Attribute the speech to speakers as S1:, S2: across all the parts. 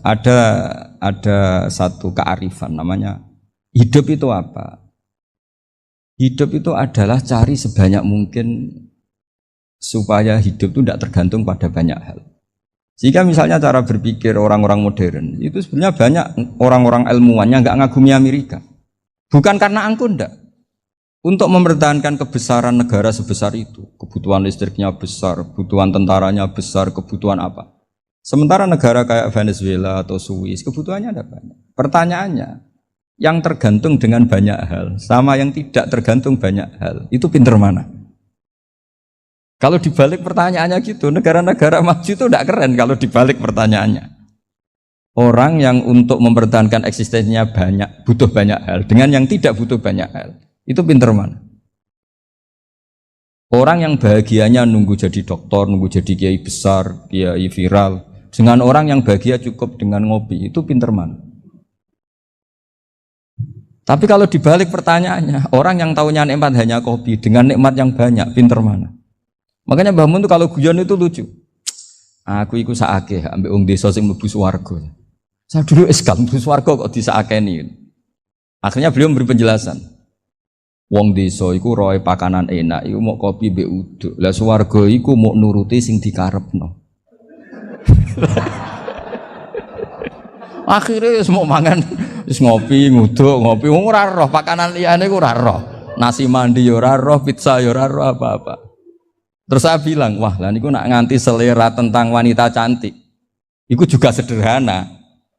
S1: ada satu kearifan namanya hidup itu apa? Hidup itu adalah cari sebanyak mungkin supaya hidup itu tidak tergantung pada banyak hal. Jika misalnya cara berpikir orang-orang modern itu sebenarnya banyak orang-orang ilmuwan yang nggak ngagumi Amerika. Bukan karena angkuh ndak. Untuk mempertahankan kebesaran negara sebesar itu, kebutuhan listriknya besar, kebutuhan tentaranya besar, kebutuhan apa? Sementara negara kayak Venezuela atau Swiss kebutuhannya ada banyak. Pertanyaannya, yang tergantung dengan banyak hal sama yang tidak tergantung banyak hal, itu pinter mana? Kalau dibalik pertanyaannya gitu, negara-negara maju itu tidak keren kalau dibalik pertanyaannya. Orang yang untuk mempertahankan eksistensinya banyak, butuh banyak hal, dengan yang tidak butuh banyak hal, itu pinter mana? Orang yang bahagianya nunggu jadi dokter, nunggu jadi kiai besar, kiai viral, dengan orang yang bahagia cukup dengan ngopi, itu pinter mana? Tapi kalau dibalik pertanyaannya, orang yang tahunya nikmat hanya kopi, dengan nikmat yang banyak, pinter mana? Makanya Mbah Mun tuh kalau guyon itu lucu. Aku iku sakake ambek wong desa sing mlebu swarga. Saya dulu eskal mlebu swarga kok disakeni. Akhirnya beliau memberi penjelasan. Wong desa iku roe pakanan enak, iku mau kopi mbek uduk. Lah swarga iku mau nuruti sing dikarepno. Akhirnya wis mau mangan, wis ngopi, nguduk, ngopi wong ora roh pakanan liyane ku ora roh. Nasi mandi ya ora roh, pizza ya ora roh apa-apa. Terus saya bilang, wah lah niku nak nganti selera tentang wanita cantik. Iku juga sederhana.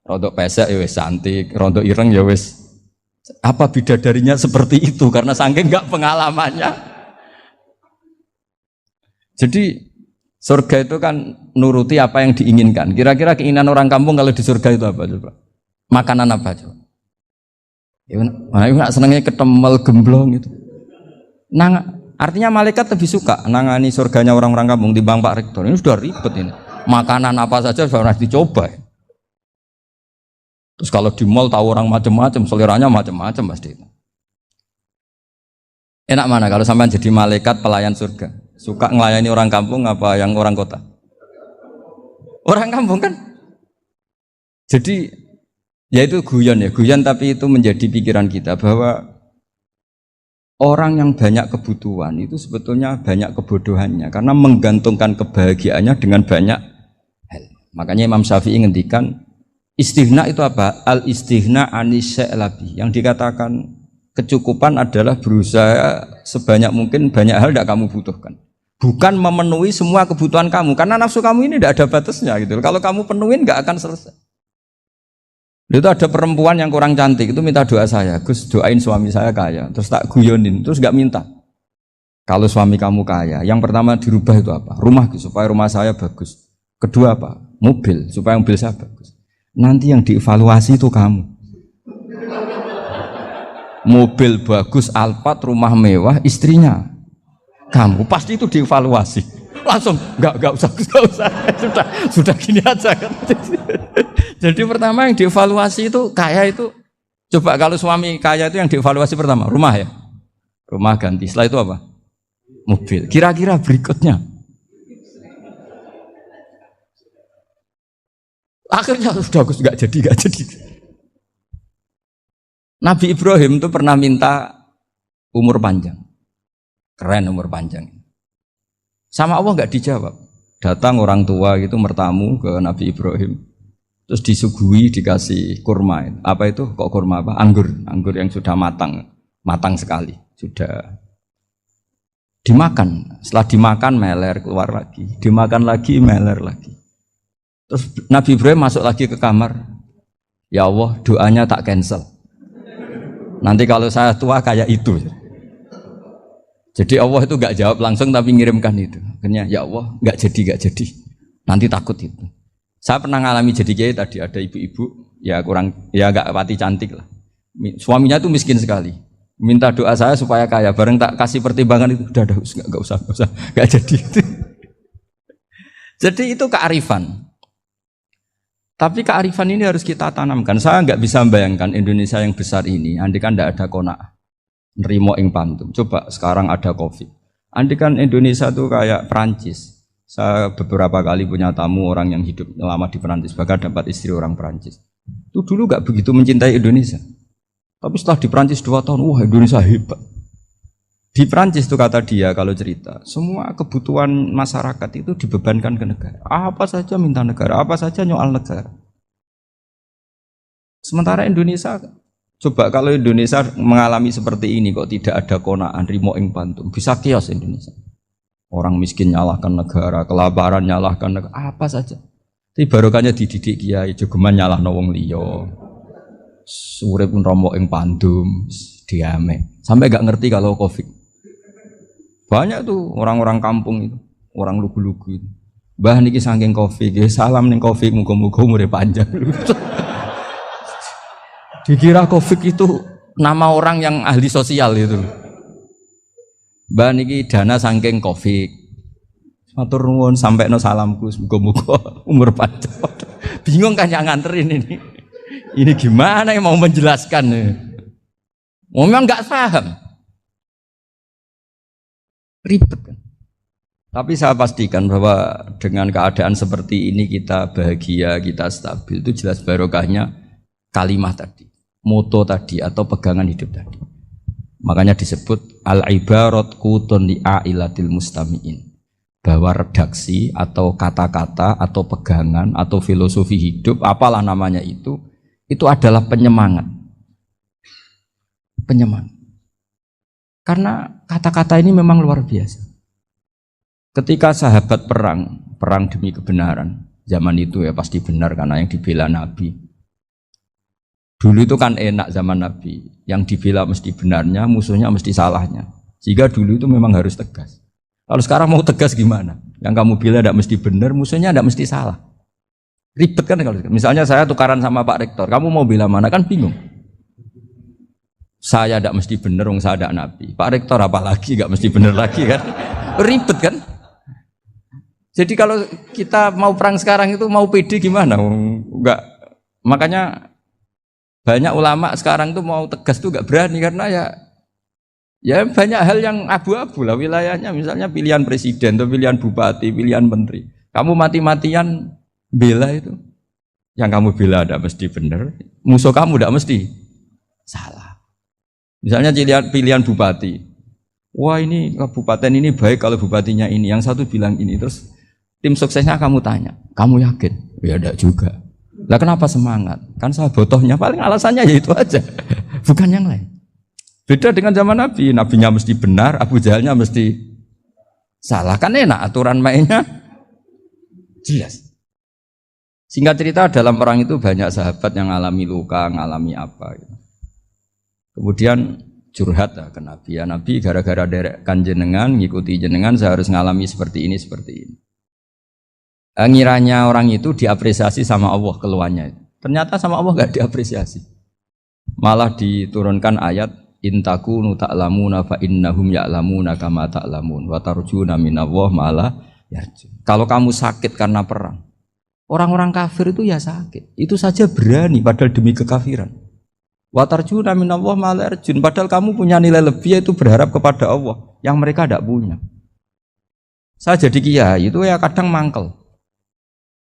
S1: Rodok pesek ya wis cantik, rodok ireng ya wis. Apa bidadarinya seperti itu karena saking enggak pengalamannya. Jadi surga itu kan nuruti apa yang diinginkan. Kira-kira keinginan orang kampung kalau di surga itu apa coba? Makanan apa coba? Ya, mana senangnya ketemel gemblong itu. Artinya malaikat lebih suka nangani surganya orang-orang kampung dibanding Pak Rektor. Ini sudah ribet ini. Makanan apa saja sudah harus dicoba. Terus kalau di mall tahu orang macam-macam, seleranya macam-macam pasti itu. Enak mana kalau sampai jadi malaikat pelayan surga? Suka ngelayani orang kampung apa yang orang kota? Orang kampung kan? Jadi ya itu guyon ya, guyon tapi itu menjadi pikiran kita bahwa orang yang banyak kebutuhan itu sebetulnya banyak kebodohannya karena menggantungkan kebahagiaannya dengan banyak hal. Makanya Imam Syafi'i ngendikan istighna itu apa? Al istighna anisya'i. Yang dikatakan kecukupan adalah berusaha sebanyak mungkin banyak hal tidak kamu butuhkan. Bukan memenuhi semua kebutuhan kamu karena nafsu kamu ini tidak ada batasnya gitu. Kalau kamu penuhin nggak akan selesai. Itu ada perempuan yang kurang cantik itu minta doa saya, Gus doain suami saya kaya, terus tak guyonin, terus nggak minta. Kalau suami kamu kaya, yang pertama dirubah itu apa? Rumah supaya rumah saya bagus. Kedua apa? Mobil supaya mobil saya bagus. Nanti yang dievaluasi itu kamu. Mobil bagus, Alphard, rumah mewah, istrinya kamu pasti itu dievaluasi. Langsung nggak usah sudah gini aja kan. Jadi pertama yang dievaluasi itu kaya itu coba kalau suami kaya itu yang dievaluasi pertama rumah ya, rumah ganti. Setelah itu apa? Mobil. Kira-kira berikutnya akhirnya sudah nggak jadi. Nabi Ibrahim itu pernah minta umur panjang, keren umur panjang. Sama Allah nggak dijawab. Datang orang tua gitu mertamu ke Nabi Ibrahim. Terus disuguhi dikasih kurma. Apa itu? Kok kurma apa? Anggur yang sudah matang sekali. Sudah dimakan. Setelah dimakan meler keluar lagi. Dimakan lagi meler lagi. Terus Nabi Ibrahim masuk lagi ke kamar. Ya Allah, doanya tak cancel. Nanti kalau saya tua kayak itu. Jadi Allah itu nggak jawab langsung tapi ngirimkan itu. Akhirnya ya Allah nggak jadi. Nanti takut itu. Saya pernah ngalami jadi kiai tadi ada ibu-ibu ya nggak pati cantik lah. Suaminya tuh miskin sekali. Minta doa saya supaya kaya. Bareng tak kasih pertimbangan itu udah nggak usah nggak jadi. Jadi itu kearifan. Tapi kearifan ini harus kita tanamkan. Saya nggak bisa membayangkan Indonesia yang besar ini. Andai kan tidak ada qanaah. Nerimo ing pantum. Coba sekarang ada Covid. Andai kan Indonesia tuh kayak Prancis, Saya beberapa kali punya tamu orang yang hidup lama di Perancis, bahkan dapat istri orang Perancis. Itu dulu gak begitu mencintai Indonesia. Tapi setelah di Perancis 2 tahun, wah Indonesia hebat. Di Perancis itu kata dia kalau cerita, semua kebutuhan masyarakat itu dibebankan ke negara. Apa saja minta negara, apa saja nyoal negara. Sementara Indonesia, coba kalau Indonesia mengalami seperti ini kok tidak ada konaan, rimo ing pantum, bisa kios Indonesia. Orang miskin nyalahkan negara, kelaparan nyalahkan negara, apa saja. Tapi barokahnya dididik kiai, jogeman nyalahno wong liya. Urip pun romo ing pandum, diame. Sampai gak ngerti kalau Covid. Banyak tuh orang-orang kampung itu, orang lugu-lugu itu. Mbah niki saking Covid, salam ning Covid, muga-muga umure panjang. Dikira Covid itu nama orang yang ahli sosial itu. Mbah niki dana saking Covid. Matur nuwun sampekno salamku, muga-muga umur panjang. Bingung kan yang nganterin ini. Ini gimana yang mau menjelaskan? Memang nggak paham, ribet kan. Tapi saya pastikan bahwa dengan keadaan seperti ini kita bahagia, kita stabil, itu jelas barokahnya kalimat tadi, moto tadi atau pegangan hidup tadi. Makanya disebut al-ibarat qutun li'ailatil mustami'in, bahwa redaksi atau kata-kata atau pegangan atau filosofi hidup, apalah namanya itu adalah penyemangat. Penyemangat. Karena kata-kata ini memang luar biasa. Ketika sahabat perang demi kebenaran, zaman itu ya pasti benar karena yang dibela Nabi. Dulu itu kan enak zaman Nabi, yang dibela mesti benarnya, musuhnya mesti salahnya. Sehingga dulu itu memang harus tegas. Kalau sekarang mau tegas gimana? Yang kamu bela tidak mesti benar, musuhnya tidak mesti salah. Ribet kan kalau misalnya saya tukaran sama Pak Rektor, kamu mau bela mana kan bingung. Saya tidak mesti benar, saya tidak Nabi. Pak Rektor apalagi nggak mesti benar lagi kan? Ribet kan? Jadi kalau kita mau perang sekarang itu mau pede gimana? Enggak. Makanya banyak ulama sekarang tuh mau tegas tuh nggak berani karena ya banyak hal yang abu-abu lah wilayahnya. Misalnya pilihan presiden atau pilihan bupati, pilihan menteri. Kamu mati-matian bela itu, yang kamu bela tidak mesti benar, musuh kamu tidak mesti salah. Misalnya pilihan bupati, wah ini kabupaten ini baik kalau bupatinya ini, yang satu bilang ini, terus tim suksesnya kamu tanya, kamu yakin? Ya tidak juga. Lah kenapa semangat? Kan saya botohnya paling alasannya ya itu aja, bukan yang lain. Beda dengan zaman Nabi, nabinya mesti benar, Abu Jahalnya mesti salah, kan enak aturan mainnya jelas. Singkat cerita dalam perang itu banyak sahabat yang ngalami luka, ngalami apa gitu. Kemudian curhat ke Nabi, ya Nabi gara-gara derekkan jenengan, ngikuti jenengan saya harus ngalami seperti ini. Ngiranya orang itu diapresiasi sama Allah keluarnya. Ternyata sama Allah gak diapresiasi. Malah diturunkan ayat intakunu ta'lamuna fa innahum ya'lamuna kama ta'lamun wa tarjuna minallah ma'ala yarjun. Kalau kamu sakit karena perang, orang-orang kafir itu ya sakit, itu saja berani padahal demi kekafiran. Wa tarjuna minallah ma'ala yarjun, padahal kamu punya nilai lebih yaitu berharap kepada Allah yang mereka tidak punya. Saya jadi kiai itu ya kadang mangkel.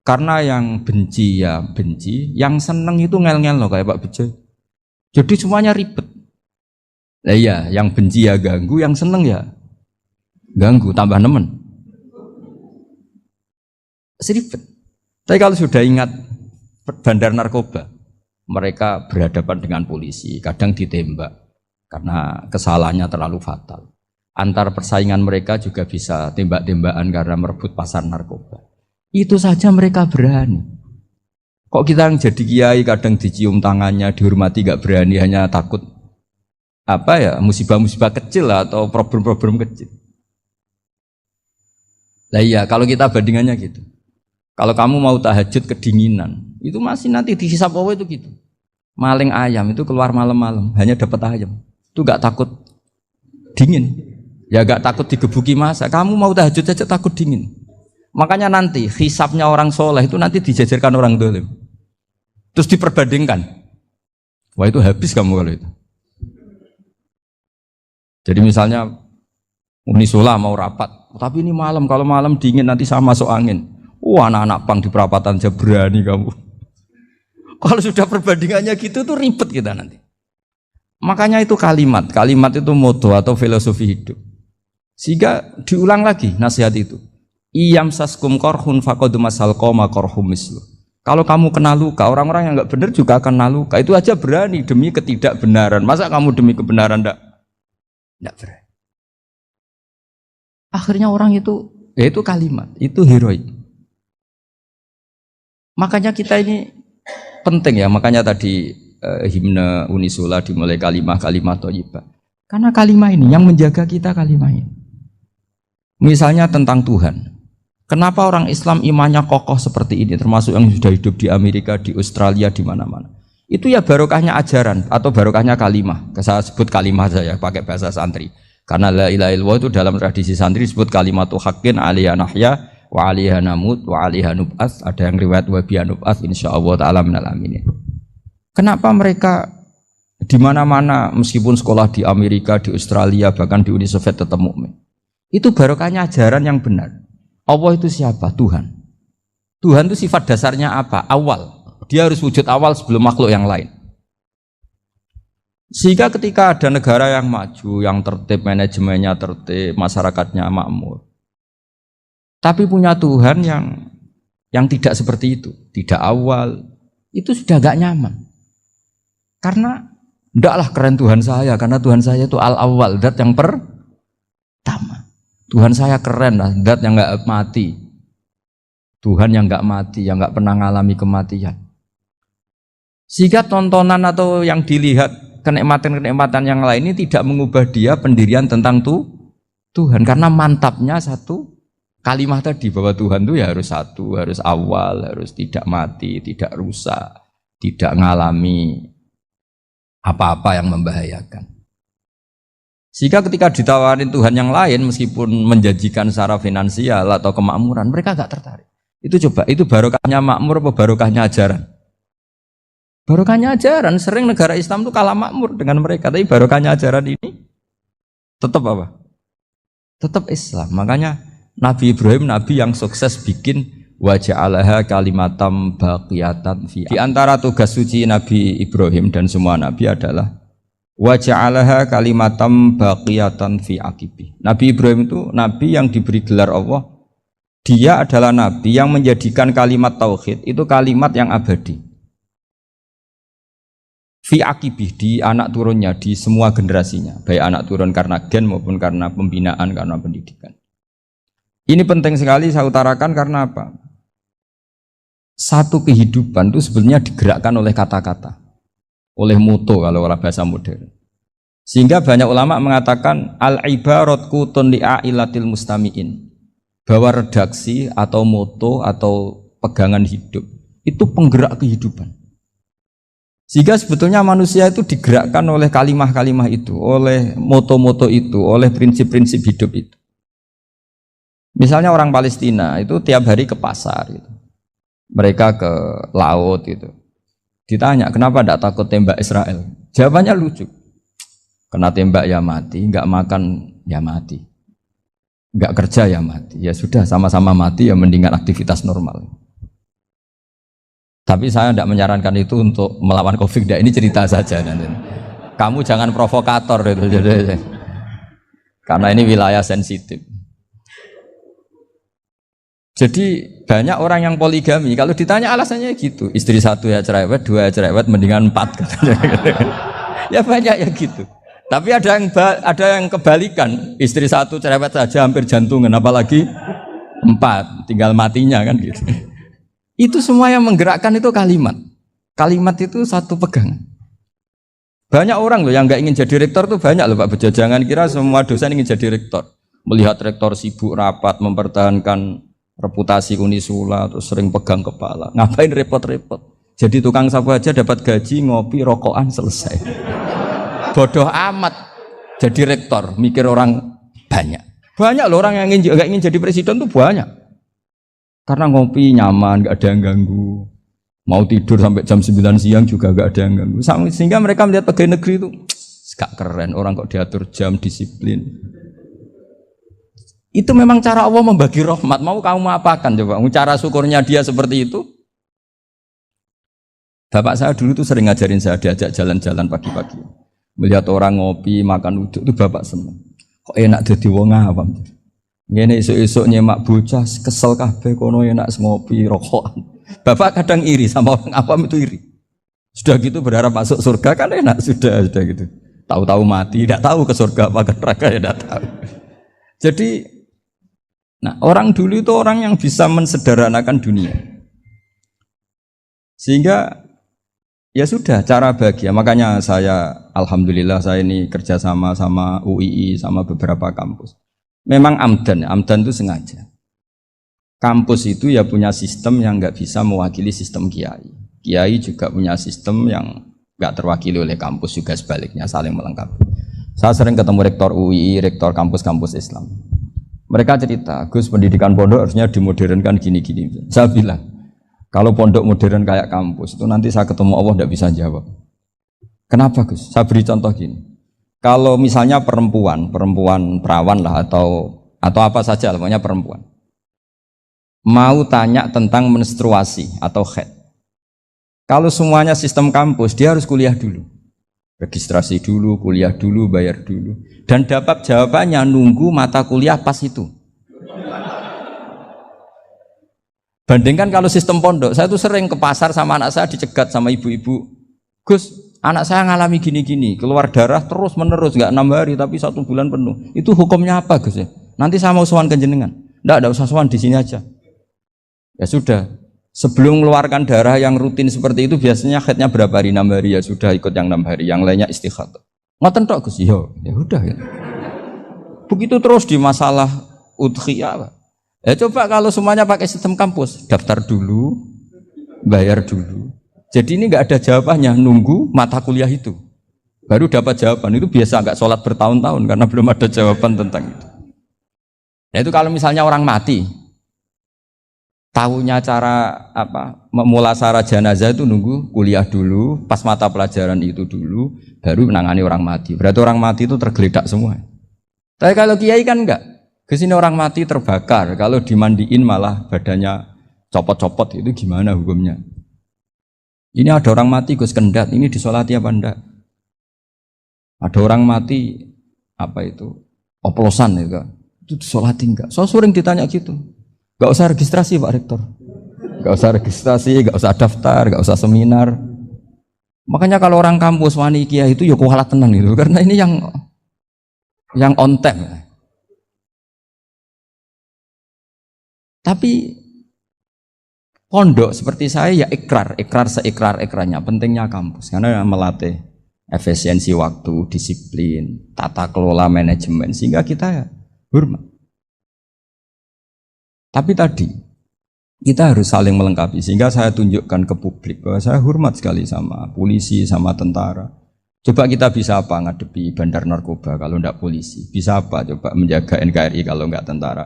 S1: Karena yang benci ya benci, yang seneng itu ngel-ngel loh kayak Pak Bejo. Jadi semuanya ribet. Nah iya, yang benci ya ganggu, yang seneng ya ganggu, tambah nemen. Seribet. Tapi kalau sudah ingat bandar narkoba, mereka berhadapan dengan polisi, kadang ditembak karena kesalahannya terlalu fatal. Antar persaingan mereka juga bisa tembak-tembakan karena merebut pasar narkoba. Itu saja mereka berani. Kok kita yang jadi kiai kadang dicium tangannya, dihormati gak berani, hanya takut apa ya, musibah-musibah kecil lah, atau problem-problem kecil. Lah iya, kalau kita bandingannya gitu. Kalau kamu mau tahajud kedinginan, itu masih nanti dihisap Allah itu gitu. Maling ayam itu keluar malam-malam, hanya dapat ayam. Itu gak takut dingin. Ya gak takut digebuki masa. Kamu mau tahajud aja takut dingin. Makanya nanti hisapnya orang soleh itu nanti dijajarkan orang dolim. Terus diperbandingkan. Wah itu habis kamu kalau itu. Jadi misalnya Unisula mau rapat, tapi ini malam, kalau malam dingin nanti saya masuk angin. Anak-anak pang di perapatan aja berani kamu. Kalau sudah perbandingannya gitu tuh ribet kita nanti. Makanya itu kalimat itu moto atau filosofi hidup. Sehingga diulang lagi nasihat itu. Iyam saskum korhun faqad masal qoma korhum mislu. Kalau kamu kena luka, orang-orang yang nggak benar juga akan kena luka. Itu aja berani demi ketidakbenaran. Masa kamu demi kebenaran enggak berani? Akhirnya orang itu, ya itu kalimat, itu heroik. Makanya kita ini penting ya, makanya tadi himne Unisula dimulai kalimat thayyibah. Karena kalimat ini yang menjaga kita kalimat ini. Misalnya tentang Tuhan. Kenapa orang Islam imannya kokoh seperti ini, termasuk yang sudah hidup di Amerika, di Australia, di mana-mana. Itu ya barokahnya ajaran atau barokahnya kalimah. Saya sebut kalimah saja pakai bahasa santri. Karena la ilaha illallah itu dalam tradisi santri disebut kalimatu haqqin alaiha nahya wa alaiha namut wa alaiha nub'ats. Ada yang riwayat wa biha nub'ats insyaallah taala minal aminin. Kenapa mereka di mana-mana meskipun sekolah di Amerika, di Australia, bahkan di Uni Soviet tetap mukmin? Itu barokahnya ajaran yang benar. Allah itu siapa? Tuhan. Tuhan itu sifat dasarnya apa? Awal. Dia harus wujud awal sebelum makhluk yang lain. Sehingga ketika ada negara yang maju, yang tertib, manajemennya tertib, masyarakatnya makmur, tapi punya Tuhan yang tidak seperti itu, tidak awal, itu sudah gak nyaman. Karena ndaklah keren Tuhan saya, karena Tuhan saya itu al-awwal, zat yang pertama. Tuhan saya keren lah, zat yang gak mati. Tuhan yang gak mati, yang gak pernah mengalami kematian. Sehingga tontonan atau yang dilihat kenikmatan-kenikmatan yang lain ini tidak mengubah dia pendirian tentang Tuhan. Karena mantapnya satu kalimat tadi bahwa Tuhan itu ya harus satu, harus awal, harus tidak mati, tidak rusak, tidak mengalami apa-apa yang membahayakan. Sehingga ketika ditawarin Tuhan yang lain meskipun menjanjikan secara finansial atau kemakmuran, mereka gak tertarik. Itu coba, itu barokahnya makmur apa barokahnya ajaran? Barokahnya ajaran. Sering negara Islam itu kalah makmur dengan mereka, tapi barokahnya ajaran ini tetap apa? Tetap Islam. Makanya Nabi Ibrahim, Nabi yang sukses bikin waja'alaha kalimatam baqiyatan fi. Di antara tugas suci Nabi Ibrahim dan semua Nabi adalah waja'alaha kalimatam baqiyatan fi aqibi. Nabi Ibrahim itu Nabi yang diberi gelar Allah. Dia adalah Nabi yang menjadikan kalimat tauhid itu kalimat yang abadi. Fi akibih, di anak turunnya, di semua generasinya, baik anak turun karena gen maupun karena pembinaan, karena pendidikan. Ini penting sekali saya utarakan karena apa? Satu kehidupan itu sebenarnya digerakkan oleh kata-kata, oleh moto kalau orang bahasa modern. Sehingga banyak ulama mengatakan al-ibarat kutun li'ailatil mustami'in, bahwa redaksi atau moto atau pegangan hidup itu penggerak kehidupan. Sehingga sebetulnya manusia itu digerakkan oleh kalimah-kalimah itu, oleh moto-moto itu, oleh prinsip-prinsip hidup itu. Misalnya orang Palestina itu tiap hari ke pasar gitu. Mereka ke laut gitu. Ditanya, kenapa tidak takut tembak Israel? Jawabannya lucu. Kena tembak ya mati, nggak makan ya mati. Nggak kerja ya mati. Ya sudah, sama-sama mati ya mendingan aktivitas normal. Tapi saya tidak menyarankan itu untuk melawan COVID. Ini cerita saja nanti. Kamu jangan provokator itu, karena ini wilayah sensitif. Jadi banyak orang yang poligami. Kalau ditanya alasannya gitu, istri satu ya cerewet, dua ya cerewet, mendingan 4 katanya. Ya banyak ya gitu. Tapi ada yang kebalikan, istri satu cerewet saja hampir jantungan, apalagi 4, tinggal matinya kan gitu. Itu semua yang menggerakkan itu kalimat. Kalimat itu satu pegangan. Banyak orang loh yang nggak ingin jadi rektor tuh banyak loh Pak Bejo. Jangan kira semua dosen ingin jadi rektor. Melihat rektor sibuk rapat mempertahankan reputasi Unisula terus sering pegang kepala. Ngapain repot-repot? Jadi tukang sapu aja dapat gaji, ngopi, rokokan selesai. Bodoh amat jadi rektor, mikir orang banyak. Banyak loh orang yang nggak ingin jadi presiden tuh banyak. Karena ngopi nyaman, gak ada yang ganggu. Mau tidur sampai jam 9 siang juga gak ada yang ganggu. Sehingga mereka melihat pegawai negeri itu gak keren, orang kok diatur jam, disiplin. Itu memang cara Allah membagi rahmat. Mau kamu apakan coba? Cara syukurnya dia seperti itu. Bapak saya dulu tuh sering ngajarin saya, diajak jalan-jalan pagi-pagi. Melihat orang ngopi, makan uduk itu bapak seneng. Kok enak jadi wong awam. Ngene esuk-esuk nyemak bocah kesel kabeh kono enak ngopi rokokan. Bapak kadang iri sama orang awam itu iri. Sudah gitu berharap masuk surga kan enak sudah gitu. Tahu-tahu mati, tidak tahu ke surga apa ke neraka ya tidak tahu. Jadi nah, orang dulu itu orang yang bisa mensederhanakan dunia. Sehingga ya sudah cara bahagia. Makanya saya alhamdulillah saya ini kerjasama sama UII sama beberapa kampus. Memang amdan itu sengaja. Kampus itu ya punya sistem yang nggak bisa mewakili sistem kiai. Kiai juga punya sistem yang nggak terwakili oleh kampus juga sebaliknya saling melengkapi. Saya sering ketemu rektor UII, rektor kampus-kampus Islam. Mereka cerita, Gus pendidikan pondok harusnya dimodernkan gini-gini. Saya bilang, kalau pondok modern kayak kampus itu nanti saya ketemu Allah tidak bisa jawab. Kenapa Gus? Saya beri contoh gini. Kalau misalnya perempuan perawan lah atau apa saja, pokoknya perempuan, mau tanya tentang menstruasi atau haid. Kalau semuanya sistem kampus, dia harus kuliah dulu. Registrasi dulu, kuliah dulu, bayar dulu. Dan dapat jawabannya nunggu mata kuliah pas itu. Bandingkan kalau sistem pondok, saya tuh sering ke pasar sama anak saya dicegat sama ibu-ibu. Gus, anak saya ngalami gini-gini, keluar darah terus menerus, nggak 6 hari tapi 1 bulan penuh. Itu hukumnya apa Gus ya? Nanti saya mau sowan ke jenengan. Nggak usah sowan di sini aja. Ya sudah. Sebelum mengeluarkan darah yang rutin seperti itu biasanya haidnya berapa hari? 6 hari ya sudah ikut yang 6 hari, yang lainnya istighatsah. Ngoten tok Gus, ya udah ya. Begitu terus di masalah udhiyah. Ya coba kalau semuanya pakai sistem kampus, daftar dulu, bayar dulu. Jadi ini nggak ada jawabannya, nunggu mata kuliah itu. Baru dapat jawaban, itu biasa nggak sholat bertahun-tahun karena belum ada jawaban tentang itu. Nah itu kalau misalnya orang mati, tahunya cara apa memulasara jenazah itu nunggu kuliah dulu, pas mata pelajaran itu dulu, baru menangani orang mati. Berarti orang mati itu tergeledak semua. Tapi kalau kiai kan enggak. Kesini orang mati terbakar, kalau dimandiin malah badannya copot-copot, itu gimana hukumnya? Ini ada orang mati Gus Kendat, ini disolati apa enggak? Ada orang mati apa itu oplosan itu disolati enggak? So sering ditanya gitu. Gak usah registrasi Pak Rektor, gak usah registrasi, gak usah daftar, gak usah seminar. Makanya kalau orang kampus wani kiai itu ya kualat tenan gitu, karena ini yang on time. Tapi pondok seperti saya ya ikrar seikrar-ikrarnya pentingnya kampus karena melatih efisiensi waktu, disiplin, tata kelola manajemen sehingga kita ya hormat. Tapi tadi kita harus saling melengkapi sehingga saya tunjukkan ke publik bahwa saya hormat sekali sama polisi, sama tentara. Coba kita bisa apa ngadepi bandar narkoba kalau enggak polisi? Bisa apa coba menjaga NKRI kalau enggak tentara?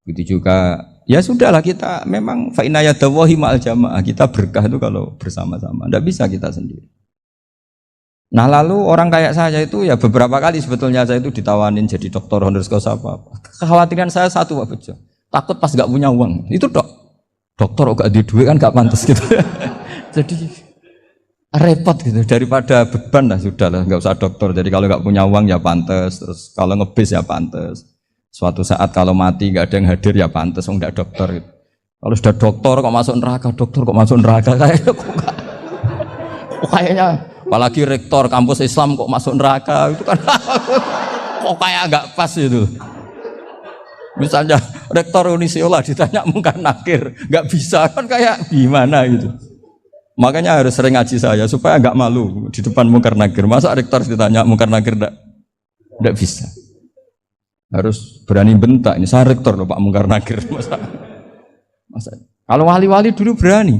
S1: Begitu juga ya sudahlah kita memang fa inna yadallahi ma'al jamaah, kita berkah itu kalau bersama-sama. Enggak bisa kita sendiri. Nah lalu orang kayak saya itu ya beberapa kali sebetulnya saya itu ditawanin jadi doktor honoris causa apa. Kekhawatiran saya satu Pak Bejo. Takut pas gak punya uang, itu dokter gak di duit kan gak pantas gitu. Jadi repot gitu, daripada beban lah sudah lah, gak usah dokter. Jadi kalau gak punya uang ya pantas, terus kalau ngebis ya pantas. Suatu saat kalau mati gak ada yang hadir ya pantas, gak dokter gitu. Kalau sudah dokter kok masuk neraka, kayaknya apalagi rektor kampus Islam kok masuk neraka, itu kan kok kayak gak pas itu. Misalnya rektor Unisiola ditanya mungkar nakir, nggak bisa kan kayak gimana gitu. Makanya harus sering ngaji saya supaya nggak malu di depan mungkar nakir. Masa rektor ditanya mungkar nakir nggak bisa. Harus berani bentak. Ini saya rektor loh Pak mungkar nakir. Masa. Kalau wali-wali dulu berani.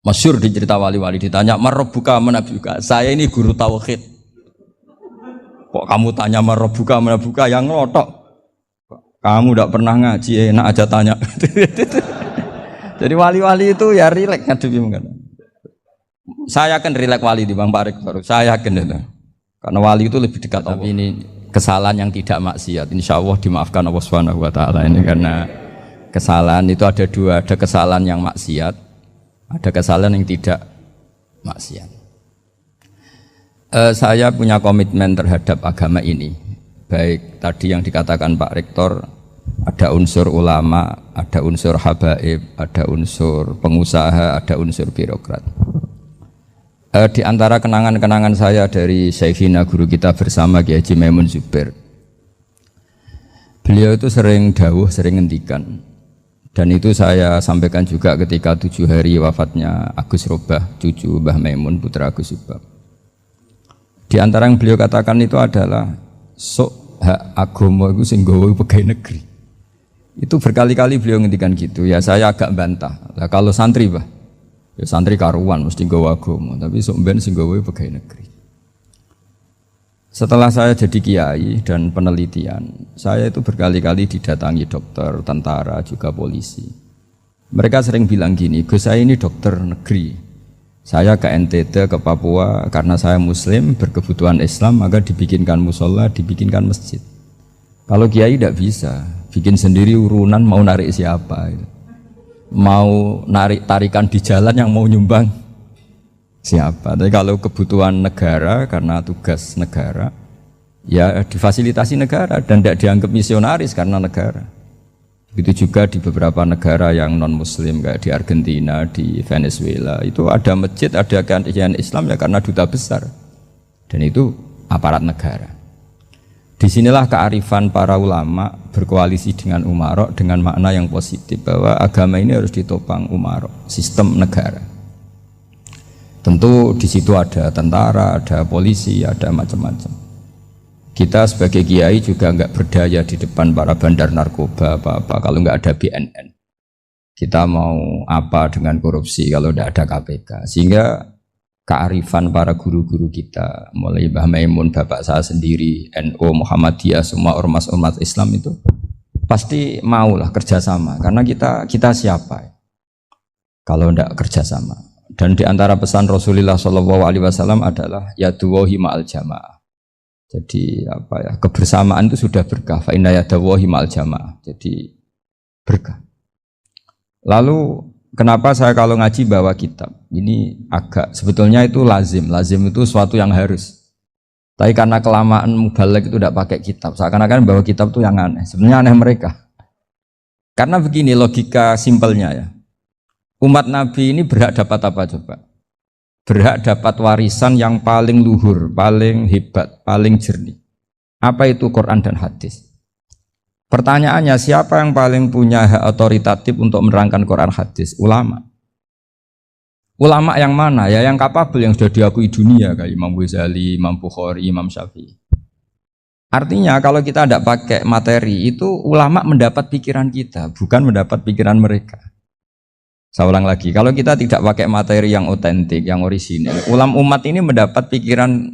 S1: Masyhur di cerita wali-wali ditanya marabbuka manabuka. Saya ini guru tauhid. Kok kamu tanya marabbuka manabuka yang ngelotok? Kamu tidak pernah ngaji, enak aja tanya. Jadi wali-wali itu ya rileks ngadepi mungkin. Saya yakin rileks wali di Bang Pak Rektor. Saya yakin itu. Karena wali itu lebih dekat. Tapi ini kesalahan yang tidak maksiat. Insya Allah dimaafkan Allah Subhanahu Wa Taala ini karena kesalahan itu ada dua, ada kesalahan yang maksiat, ada kesalahan yang tidak maksiat. Saya punya komitmen terhadap agama ini. Baik tadi yang dikatakan Pak Rektor, ada unsur ulama, ada unsur habaib, ada unsur pengusaha, ada unsur birokrat. Di antara kenangan-kenangan saya dari Syekhina guru kita bersama Kiai Haji Maimun Zubair, beliau itu sering dawuh, sering ngendikan, dan itu saya sampaikan juga ketika 7 hari wafatnya Agus Robah, cucu Mbah Maimun, putra Agus Subah. Di antara yang beliau katakan itu adalah sok hak agama itu sing gawe pegawai negeri. Itu berkali-kali beliau ngendikan gitu. Ya saya agak bantah. Lah kalau santri, Bah, ya santri karuan mesti gawe agama, tapi sok ben sing gawe pegawai negeri. Setelah saya jadi kiai dan penelitian, saya itu berkali-kali didatangi dokter, tentara, juga polisi. Mereka sering bilang gini, Gus saya ini dokter negeri, saya ke NTT, ke Papua, karena saya muslim, berkebutuhan Islam, maka dibikinkan musola, dibikinkan masjid. Kalau kiai tidak bisa, bikin sendiri urunan mau narik siapa, mau narik tarikan di jalan yang mau nyumbang siapa. Tapi kalau kebutuhan negara karena tugas negara, ya difasilitasi negara dan tidak dianggap misionaris karena negara. Begitu juga di beberapa negara yang non muslim kayak di Argentina, di Venezuela, itu ada masjid, ada kajian Islam ya karena duta besar. Dan itu aparat negara. Disinilah kearifan para ulama berkoalisi dengan umarok dengan makna yang positif bahwa agama ini harus ditopang umarok, sistem negara. Tentu di situ ada tentara, ada polisi, ada macam-macam. Kita sebagai kiai juga enggak berdaya di depan para bandar narkoba apa-apa kalau enggak ada BNN. Kita mau apa dengan korupsi kalau enggak ada KPK. Sehingga kearifan para guru-guru kita, mulai Mbah Maimun, bapak saya sendiri, NU, Muhammadiyah, semua ormas-ormas Islam itu pasti maulah kerjasama. Karena kita siapa kalau enggak kerjasama? Dan di antara pesan Rasulullah SAW adalah yaduwahi ma'al jamaah. Jadi apa ya, kebersamaan itu sudah berkah. Fa inna yadawahi ma'al jamaah. Jadi berkah. Lalu kenapa saya kalau ngaji bawa kitab? Ini agak sebetulnya itu lazim. Lazim itu suatu yang harus. Tapi karena kelamaan mubaligh itu tidak pakai kitab. Seakan-akan bawa kitab itu yang aneh. Sebenarnya aneh mereka. Karena begini logika simpelnya ya. Umat Nabi ini berhak dapat apa coba? Berhak dapat warisan yang paling luhur, paling hebat, paling jernih. Apa itu Quran dan hadis? Pertanyaannya, siapa yang paling punya hak otoritatif untuk menerangkan Quran hadis? Ulama. Ulama yang mana? Ya yang kapabel, yang sudah diakui dunia kayak Imam Ghazali, Imam Bukhari, Imam Syafi'i. Artinya kalau kita tidak pakai materi itu ulama mendapat pikiran kita, bukan mendapat pikiran mereka. Saya ulang lagi, kalau kita tidak pakai materi yang otentik, yang orisinil, ulama umat ini mendapat pikiran